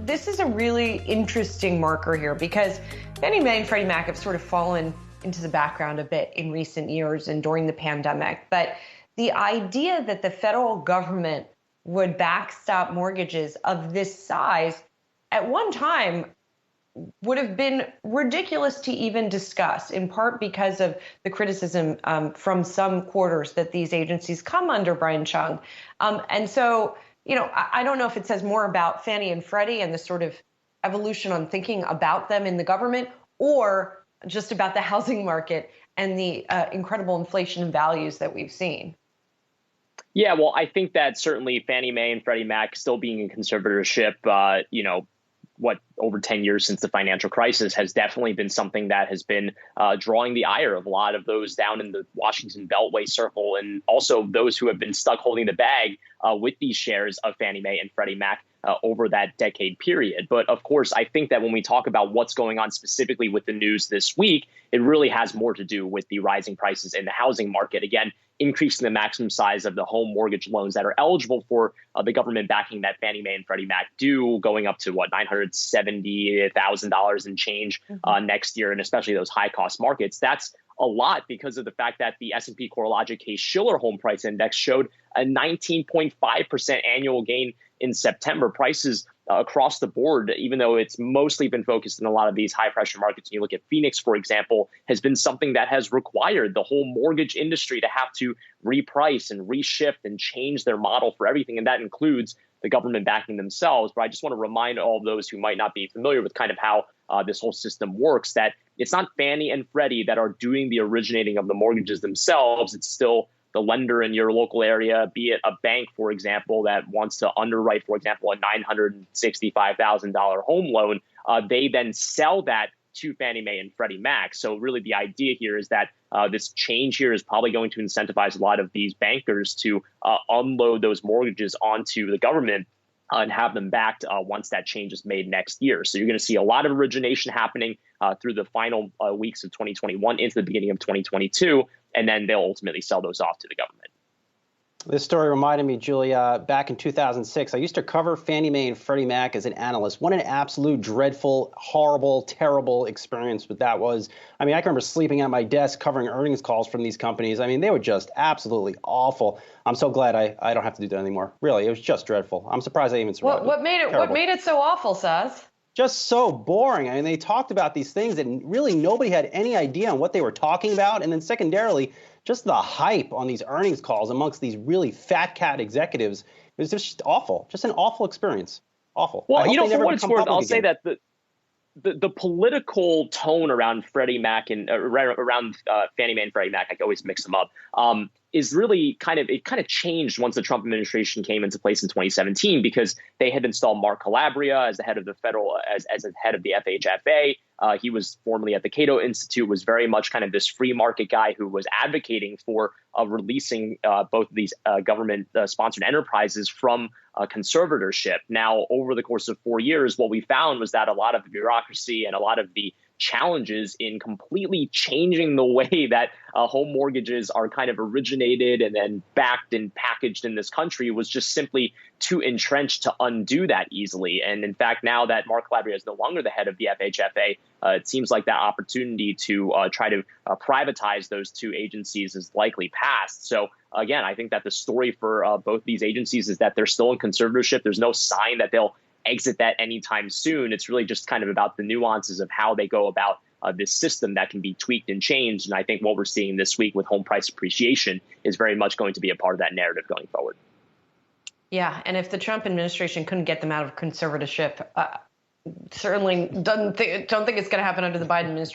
this is a really interesting marker here because Fannie Mae and Freddie Mac have sort of fallen into the background a bit in recent years and during the pandemic. But the idea that the federal government would backstop mortgages of this size at one time would have been ridiculous to even discuss, in part because of the criticism from some quarters that these agencies come under Brian Chung. And so, I don't know if it says more about Fannie and Freddie and the sort of evolution on thinking about them in the government, or just about the housing market and the incredible inflation in values that we've seen. Yeah, well, I think that certainly Fannie Mae and Freddie Mac still being in conservatorship, over 10 years since the financial crisis has definitely been something that has been drawing the ire of a lot of those down in the Washington Beltway circle, and also those who have been stuck holding the bag with these shares of Fannie Mae and Freddie Mac over that decade period. But of course, I think that when we talk about what's going on specifically with the news this week, it really has more to do with the rising prices in the housing market. Again, increasing the maximum size of the home mortgage loans that are eligible for the government backing that Fannie Mae and Freddie Mac do, going up to $970,000 and change next year, and especially those high cost markets. That's a lot because of the fact that the S&P CoreLogic Case-Shiller Home Price Index showed a 19.5% annual gain in September. Prices across the board, even though it's mostly been focused in a lot of these high pressure markets. You look at Phoenix, for example, has been something that has required the whole mortgage industry to have to reprice and reshift and change their model for everything. And that includes the government backing themselves. But I just want to remind all of those who might not be familiar with kind of how this whole system works, that it's not Fannie and Freddie that are doing the originating of the mortgages themselves. It's still the lender in your local area, be it a bank, for example, that wants to underwrite, for example, a $965,000 home loan. They then sell that to Fannie Mae and Freddie Mac. So really the idea here is that this change here is probably going to incentivize a lot of these bankers to unload those mortgages onto the government and have them backed once that change is made next year. So you're going to see a lot of origination happening through the final weeks of 2021 into the beginning of 2022, and then they'll ultimately sell those off to the government. This story reminded me, Julia, back in 2006, I used to cover Fannie Mae and Freddie Mac as an analyst. What an absolute dreadful, horrible, terrible experience that was. I can remember sleeping at my desk covering earnings calls from these companies. They were just absolutely awful. I'm so glad I don't have to do that anymore. Really, it was just dreadful. I'm surprised I even survived. What made it so awful, Saz? Just so boring. They talked about these things and really nobody had any idea on what they were talking about. And then secondarily, just the hype on these earnings calls amongst these really fat cat executives, it was just awful. Just an awful experience. Awful. Well, for what it's worth, I'll say that the political tone around Freddie Mac and around Fannie Mae and Freddie Mac, I always mix them up, is really kind of changed once the Trump administration came into place in 2017, because they had installed Mark Calabria as the head of the as the head of the FHFA. He was formerly at the Cato Institute, was very much kind of this free market guy who was advocating for releasing both of these government sponsored enterprises from conservatorship. Now, over the course of 4 years, what we found was that a lot of the bureaucracy and a lot of the challenges in completely changing the way that home mortgages are kind of originated and then backed and packaged in this country was just simply too entrenched to undo that easily. And in fact, now that Mark Calabria is no longer the head of the FHFA, it seems like that opportunity to try to privatize those two agencies is likely past. So again, I think that the story for both these agencies is that they're still in conservatorship. There's no sign that they'll exit that anytime soon. It's really just kind of about the nuances of how they go about this system that can be tweaked and changed. And I think what we're seeing this week with home price appreciation is very much going to be a part of that narrative going forward. Yeah, and if the Trump administration couldn't get them out of conservatorship, certainly don't think it's going to happen under the Biden administration.